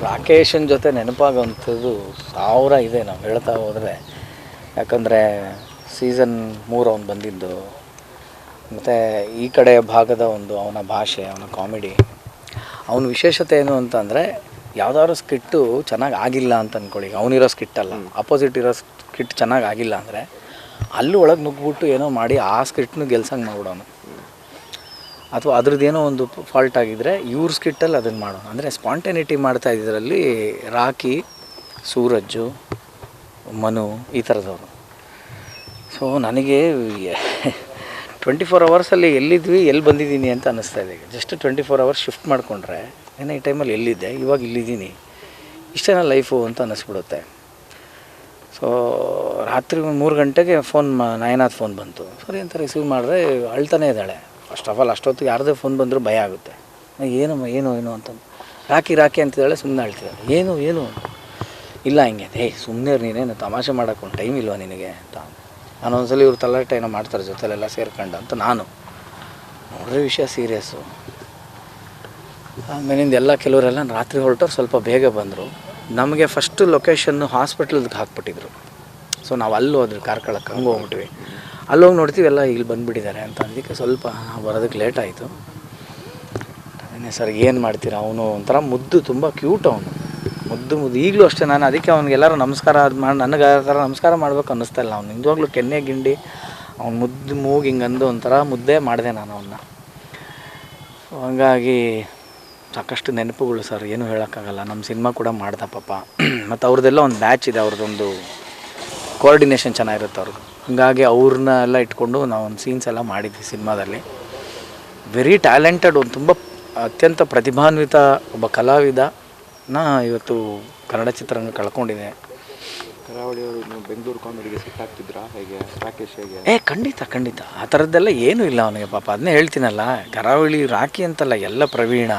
ರಾಕೇಶನ್ ಜೊತೆ ನೆನಪಾಗುವಂಥದ್ದು ಸಾವಿರ ಇದೆ ನಾವು ಹೇಳ್ತಾ ಹೋದರೆ. ಯಾಕಂದರೆ ಸೀಸನ್ 3 ಅವನು ಬಂದಿದ್ದು, ಮತ್ತು ಈ ಕಡೆ ಭಾಗದ ಒಂದು ಅವನ ಭಾಷೆ, ಅವನ ಕಾಮಿಡಿ, ಅವನ ವಿಶೇಷತೆ ಏನು ಅಂತಂದರೆ ಯಾವುದಾದ್ರು ಸ್ಕಿಟ್ಟು ಚೆನ್ನಾಗಿ ಆಗಿಲ್ಲ ಅಂತ ಅಂದ್ಕೊಳ್ಳಿ, ಅವನಿರೋ ಸ್ಕಿಟ್ ಅಲ್ಲ, ಆಪೋಸಿಟ್ ಇರೋ ಸ್ಕಿಟ್ ಚೆನ್ನಾಗಿ ಆಗಿಲ್ಲ ಅಂದರೆ ಅಲ್ಲೂ ಒಳಗೆ ನುಗ್ಗಿಬಿಟ್ಟು ಏನೋ ಮಾಡಿ ಆ ಸ್ಕಿಟ್ನು ಗೆಲ್ಸಂಗೆ ಮಾಡ್ಬಿಡೋನು. ಅಥವಾ ಅದ್ರದ್ದೇನೋ ಒಂದು ಫಾಲ್ಟ್ ಆಗಿದ್ದರೆ ಇವ್ರ ಸ್ಕಿಟ್ಟಲ್ಲಿ ಅದನ್ನು ಮಾಡೋಣ. ಅಂದರೆ ಸ್ಪಾಂಟೇನಿಟಿ ಮಾಡ್ತಾ ಇದ್ದರಲ್ಲಿ ರಾಕಿ, ಸೂರಜ್ಜು, ಮನು ಈ ಥರದವರು. ಸೊ ನನಗೆ 24 ಅವರ್ಸಲ್ಲಿ ಎಲ್ಲಿದ್ವಿ, ಎಲ್ಲಿ ಬಂದಿದ್ದೀನಿ ಅಂತ ಅನ್ನಿಸ್ತಾ ಇದೆ. ಜಸ್ಟ್ 24 ಅವರ್ಸ್ ಶಿಫ್ಟ್ ಮಾಡಿಕೊಂಡ್ರೆ ಏನೋ ಈ ಟೈಮಲ್ಲಿ ಎಲ್ಲಿದ್ದೆ, ಇವಾಗ ಇಲ್ಲಿದ್ದೀನಿ, ಇಷ್ಟೇನ ಲೈಫು ಅಂತ ಅನ್ನಿಸ್ಬಿಡುತ್ತೆ. ಸೊ ರಾತ್ರಿ 3 ಗಂಟೆಗೆ ಫೋನ್ ನಯನಾಥ್ ಫೋನ್ ಬಂತು. ಸರಿ ಅಂತ ರಿಸೀವ್ ಮಾಡಿದ್ರೆ ಅಳ್ತಾನೇ ಇದ್ದಾಳೆ. ಫಸ್ಟ್ ಆಫ್ ಆಲ್ ಅಷ್ಟೊತ್ತಿಗೆ ಯಾರದೇ ಫೋನ್ ಬಂದರೂ ಭಯ ಆಗುತ್ತೆ. ಏನಮ್ಮ ಏನು ಅಂತಂದು ರಾಕಿ ಅಂತಿದ್ದಾಳೆ, ಸುಮ್ಮನೆ ಅಳ್ತಿದ್ದಾಳೆ. ಏನು ಇಲ್ಲ ಹಿಂಗೆ ಸುಮ್ಮನೆ ನೀನೇನು ತಮಾಷೆ ಮಾಡೋಕ್ಕೊಂದು ಟೈಮ್ ಇಲ್ವಾ ನಿನಗೆ ಅಂತ. ನಾನು ಒಂದ್ಸಲ ಇವ್ರು ತಲಾಟೆ ಏನೋ ಮಾಡ್ತಾರೆ ಜೊತೆಲೆಲ್ಲ ಸೇರ್ಕೊಂಡು ಅಂತ ನಾನು ನೋಡ್ರೆ ವಿಷಯ ಸೀರಿಯಸ್ಸು. ಆಮೇಲಿಂದ ಎಲ್ಲ ಕೆಲವರೆಲ್ಲ ರಾತ್ರಿ ಹೊರಟವ್ರು ಸ್ವಲ್ಪ ಬೇಗ ಬಂದರು. ನಮಗೆ ಫಸ್ಟು ಲೊಕೇಶನ್ನು ಹಾಸ್ಪಿಟ್ಲ್ಗೆ ಹಾಕ್ಬಿಟ್ಟಿದ್ರು. ಸೊ ನಾವು ಅಲ್ಲಿ ಹೋದ್ರಿ ಕಾರ್ಕಳಕ್ಕೆ, ಹಂಗೆ ಹೋಗ್ಬಿಟ್ವಿ. ಅಲ್ಲೋಗಿ ನೋಡ್ತೀವಿ ಎಲ್ಲ ಇಲ್ಲಿ ಬಂದುಬಿಟ್ಟಿದ್ದಾರೆ ಅಂತ. ಅದಕ್ಕೆ ಸ್ವಲ್ಪ ಬರೋದಕ್ಕೆ ಲೇಟ್ ಆಯಿತು. ಅದೇ ಸರ್ ಏನು ಮಾಡ್ತೀರಾ, ಅವನು ಒಂಥರ ಮುದ್ದು, ತುಂಬ ಕ್ಯೂಟ್ ಅವನು, ಮುದ್ದು ಈಗಲೂ ಅಷ್ಟೇ. ನಾನು ಅದಕ್ಕೆ ಅವ್ನಿಗೆಲ್ಲರೂ ನಮಸ್ಕಾರ ಮಾಡಿ ನನಗೆ ಆ ಥರ ನಮಸ್ಕಾರ ಮಾಡ್ಬೇಕು ಅನ್ನಿಸ್ತಾ ಇಲ್ಲ. ಅವ್ನು ನಿಜವಾಗ್ಲೂ ಕೆನ್ನೆ ಗಿಂಡಿ ಅವ್ನು ಮುದ್ದು ಮೂಗಿ ಹಿಂಗಂದು ಒಂಥರ ಮುದ್ದೆ ಮಾಡಿದೆ ನಾನು ಅವನ್ನ. ಹಂಗಾಗಿ ಸಾಕಷ್ಟು ನೆನಪುಗಳು ಸರ್, ಏನೂ ಹೇಳೋಕ್ಕಾಗಲ್ಲ. ನಮ್ಮ ಸಿನಿಮಾ ಕೂಡ ಮಾಡ್ದ ಪಾಪ. ಮತ್ತು ಅವ್ರದ್ದೆಲ್ಲ ಒಂದು ಬ್ಯಾಚ್ ಇದೆ, ಅವ್ರದ್ದೊಂದು ಕೋಆರ್ಡಿನೇಷನ್ ಚೆನ್ನಾಗಿರುತ್ತೆ ಅವ್ರಿಗೆ. ಹೀಗಾಗಿ ಅವ್ರನ್ನೆಲ್ಲ ಇಟ್ಕೊಂಡು ನಾವು ಒಂದು ಸೀನ್ಸ್ ಎಲ್ಲ ಮಾಡಿದ್ವಿ ಸಿನಿಮಾದಲ್ಲಿ. ವೆರಿ ಟ್ಯಾಲೆಂಟೆಡ್, ಒಂದು ತುಂಬ ಅತ್ಯಂತ ಪ್ರತಿಭಾನ್ವಿತ ಒಬ್ಬ ಕಲಾವಿದನ ಇವತ್ತು ಕನ್ನಡ ಚಿತ್ರರಂಗ ಕಳ್ಕೊಂಡಿದೆ. ಕರಾವಳಿಯವರು ಬೆಂಗಳೂರು ಕಾಮಿಡಿಗೆ ಸೆಟ್ ಆಗ್ತಿದ್ರಾ ಹೇಗೆ, ರಾಕೇಶ್ ಹೇಗೆ? ಖಂಡಿತ ಆ ಥರದ್ದೆಲ್ಲ ಏನೂ ಇಲ್ಲ ಅವನಿಗೆ ಪಾಪ. ಅದನ್ನೇ ಹೇಳ್ತೀನಲ್ಲ, ಕರಾವಳಿ ರಾಕಿ ಅಂತಲ್ಲ, ಎಲ್ಲ ಪ್ರವೀಣ,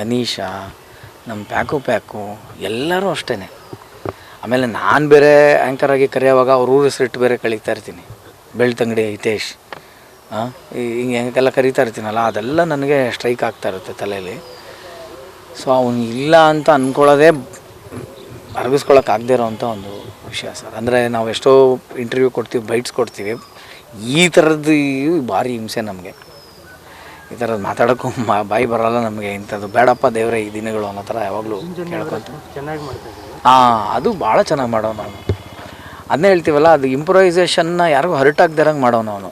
ಅನೀಶಾ, ನಮ್ಮ ಪ್ಯಾಕು ಎಲ್ಲರೂ ಅಷ್ಟೇ. ಆಮೇಲೆ ನಾನು ಬೇರೆ ಆ್ಯಂಕರಾಗಿ ಕರೆಯೋವಾಗ ಅವ್ರ ಊರ ಹೆಸರಿಟ್ಟು ಬೇರೆ ಕಳೀತಾ ಇರ್ತೀನಿ. ಬೆಳ್ತಂಗಡಿ ಹಿತೇಶ್ ಹಿಂಗೆಲ್ಲ ಕರೀತಾ ಇರ್ತೀನಲ್ಲ, ಅದೆಲ್ಲ ನನಗೆ ಸ್ಟ್ರೈಕ್ ಆಗ್ತಾ ಇರುತ್ತೆ ತಲೆಯಲ್ಲಿ. ಸೊ ಅವನು ಇಲ್ಲ ಅಂತ ಅಂದ್ಕೊಳ್ಳೋದೇ ಅರಗಿಸ್ಕೊಳಕ್ಕಾಗದೇ ಇರೋವಂಥ ಒಂದು ವಿಷಯ ಸರ್. ಅಂದರೆ ನಾವು ಎಷ್ಟೋ ಇಂಟರ್ವ್ಯೂ ಕೊಡ್ತೀವಿ, ಬೈಟ್ಸ್ ಕೊಡ್ತೀವಿ, ಈ ಥರದ್ದು ಭಾರಿ ಹಿಂಸೆ ನಮಗೆ. ಈ ಥರದ್ದು ಮಾತಾಡೋಕ್ಕೂ ಬಾಯಿ ಬರೋಲ್ಲ ನಮಗೆ. ಇಂಥದ್ದು ಬೇಡಪ್ಪ ದೇವರೇ ಈ ದಿನಗಳು ಅನ್ನೋ ಥರ ಯಾವಾಗಲೂ ಕೇಳ್ಕೊತ. ಚೆನ್ನಾಗಿ ಮಾಡ್ತಾಯಿದ್ದೀವಿ. ಅದು ಭಾಳ ಚೆನ್ನಾಗಿ ಮಾಡೋನು ಅವನು. ಅದನ್ನೇ ಹೇಳ್ತೀವಲ್ಲ, ಅದು ಇಂಪ್ರೊವೈಸೇಷನ್ನ ಯಾರಿಗೂ ಹರ್ಟ್ ಆಗದಿರಂಗೆ ಮಾಡೋನು ಅವನು.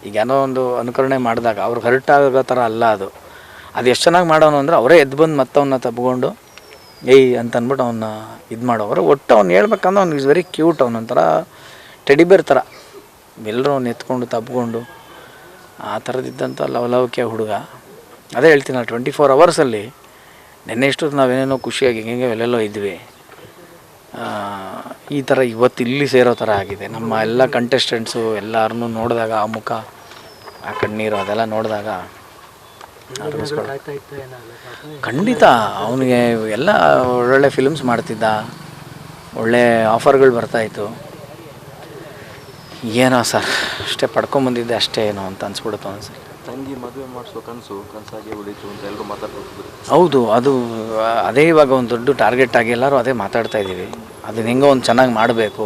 ಈಗ ಏನೋ ಒಂದು ಅನುಕರಣೆ ಮಾಡಿದಾಗ ಅವ್ರಿಗೆ ಹರ್ಟ್ ಆಗೋ ಥರ ಅಲ್ಲ ಅದು. ಅದು ಎಷ್ಟು ಚೆನ್ನಾಗಿ ಮಾಡೋನು ಅಂದರೆ ಅವರೇ ಎದ್ದು ಬಂದು ಮತ್ತವನ್ನ ತಬ್ಕೊಂಡು ಅಂತ ಅಂದ್ಬಿಟ್ಟು ಅವನ್ನ ಇದು ಮಾಡೋರು. ಒಟ್ಟು ಅವ್ನು ಹೇಳ್ಬೇಕಂದ್ರೆ ಅವ್ನು ಈಸ್ ವೆರಿ ಕ್ಯೂಟ್. ಅವನೊಂಥರ ಟೆಡಿಬೇರ್ ಥರ, ಎಲ್ಲರೂ ಅವ್ನು ಎತ್ಕೊಂಡು ತಬ್ಕೊಂಡು ಆ ಥರದಿದ್ದಂಥ ಲವಲವಿಕೆ ಹುಡುಗ. ಅದೇ ಹೇಳ್ತೀನಿ, 24 ಅವರ್ಸಲ್ಲಿ ನೆನ್ನೆ ಇಷ್ಟು ನಾವೇನೇನೋ ಖುಷಿಯಾಗಿ ಹಿಂಗೆ ಎಲ್ಲೆಲ್ಲೋ ಇದ್ವಿ, ಈ ಥರ ಇವತ್ತು ಇಲ್ಲಿ ಸೇರೋ ಥರ ಆಗಿದೆ. ನಮ್ಮ ಎಲ್ಲ ಕಂಟೆಸ್ಟೆಂಟ್ಸು ಎಲ್ಲರನ್ನೂ ನೋಡಿದಾಗ ಆ ಮುಖ, ಆ ಕಣ್ಣೀರು ಅದೆಲ್ಲ ನೋಡಿದಾಗ ಖಂಡಿತ ಅವನಿಗೆ ಎಲ್ಲ ಒಳ್ಳೊಳ್ಳೆ ಫಿಲ್ಮ್ಸ್ ಮಾಡ್ತಿದ್ದ, ಒಳ್ಳೆ ಆಫರ್ಗಳು ಬರ್ತಾಯಿತ್ತು. ಏನೋ ಸರ್ ಅಷ್ಟೇ ಪಡ್ಕೊಂಬಂದಿದ್ದೆ ಅಷ್ಟೇ ಏನೋ ಅಂತ ಅನ್ಸ್ಬಿಡುತ್ತೆ ಅನ್ಸರಿ. ತಂಗಿ ಮದುವೆ ಮಾಡಿಸೋ ಕನಸಾಗಿ ಉಳಿತು ಅಂತ ಎಲ್ಲರೂ ಮಾತಾಡ್ತಿದ್ರು. ಹೌದು, ಅದೇ ಇವಾಗ ಒಂದು ದೊಡ್ಡ ಟಾರ್ಗೆಟ್ ಆಗಿ ಎಲ್ಲರೂ ಅದೇ ಮಾತಾಡ್ತಾ ಇದ್ದೀವಿ. ಅದನ್ನ ಹೆಂಗೋ ಒಂದು ಚೆನ್ನಾಗಿ ಮಾಡಬೇಕು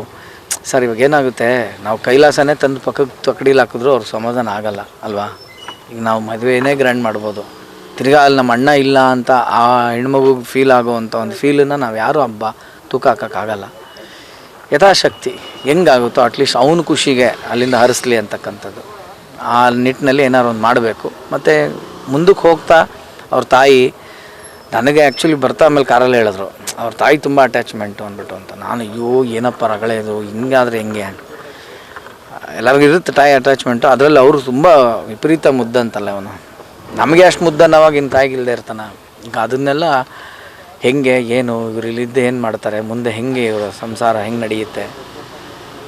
ಸರ್. ಇವಾಗ ಏನಾಗುತ್ತೆ, ನಾವು ಕೈಲಾಸನೇ ತಂದು ಪಕ್ಕಕ್ಕೆ ತಕಡೀಲಿ ಹಾಕಿದ್ರು ಅವ್ರಿಗೆ ಸಮಾಧಾನ ಆಗೋಲ್ಲ ಅಲ್ವಾ. ಈಗ ನಾವು ಮದುವೆನೇ ಗ್ರ್ಯಾಂಡ್ ಮಾಡ್ಬೋದು, ತಿರ್ಗಾ ಅಲ್ಲಿ ನಮ್ಮ ಅಣ್ಣ ಇಲ್ಲ ಅಂತ ಆ ಹೆಣ್ಮಗುಗೆ ಫೀಲ್ ಆಗೋವಂಥ ಒಂದು ಫೀಲನ್ನು ನಾವು ಯಾರೂ ಹಬ್ಬ ತೂಕ ಹಾಕೋಕ್ಕಾಗಲ್ಲ. ಯಥಾಶಕ್ತಿ ಹೆಂಗಾಗುತ್ತೋ ಅಟ್ಲೀಸ್ಟ್ ಅವನ ಖುಷಿಗೆ ಅಲ್ಲಿಂದ ಹರಿಸ್ಲಿ ಅಂತಕ್ಕಂಥದ್ದು. ಆ ನಿಟ್ಟಿನಲ್ಲಿ ಏನಾದ್ರು ಒಂದು ಮಾಡಬೇಕು. ಮತ್ತು ಮುಂದಕ್ಕೆ ಹೋಗ್ತಾ ಅವ್ರ ತಾಯಿ ನನಗೆ ಆ್ಯಕ್ಚುಲಿ ಬರ್ತಾ ಆಮೇಲೆ ಕಾರಲ್ಲಿ ಹೇಳಿದ್ರು, ಅವ್ರ ತಾಯಿ ತುಂಬ ಅಟ್ಯಾಚ್ಮೆಂಟು ಅಂದ್ಬಿಟ್ಟು ಅಂತ. ನಾನು ಏನಪ್ಪ ರಗಳೆದು, ಹಿಂಗಾದರೆ ಹೆಂಗೆ, ಎಲ್ಲರಿಗೂ ಇರುತ್ತೆ ತಾಯಿ ಅಟ್ಯಾಚ್ಮೆಂಟು. ಅದರಲ್ಲಿ ಅವರು ತುಂಬ ವಿಪರೀತ ಮುದ್ದಂತಲ್ಲ ಅವನು. ನಮಗೆ ಅಷ್ಟು ಮುದ್ದನ್ನವಾಗ ಇನ್ನು ತಾಯಿಗಿಲ್ಲದೆ ಇರ್ತಾನೆ. ಈಗ ಅದನ್ನೆಲ್ಲ ಹೆಂಗೆ ಏನು ಇವರಿಲ್ಲಿದ್ದು ಏನು ಮಾಡ್ತಾರೆ, ಮುಂದೆ ಹೆಂಗೆ ಇವರ ಸಂಸಾರ ಹೆಂಗೆ ನಡೆಯುತ್ತೆ,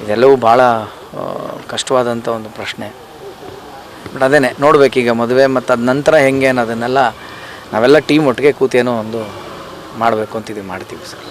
ಇದೆಲ್ಲವೂ ಭಾಳ ಕಷ್ಟವಾದಂಥ ಒಂದು ಪ್ರಶ್ನೆ. ಬಟ್ ಅದೇ ನೋಡಬೇಕೀಗ ಮದುವೆ ಮತ್ತು ಅದ ನಂತರ ಹೆಂಗೆ ಅನ್ನೋದನ್ನೆಲ್ಲ ನಾವೆಲ್ಲ ಟೀಮ್ ಒಟ್ಟಿಗೆ ಕೂತೇನೋ ಒಂದು ಮಾಡಬೇಕು ಅಂತಿದ್ದೀವಿ, ಮಾಡ್ತೀವಿ ಸರ್.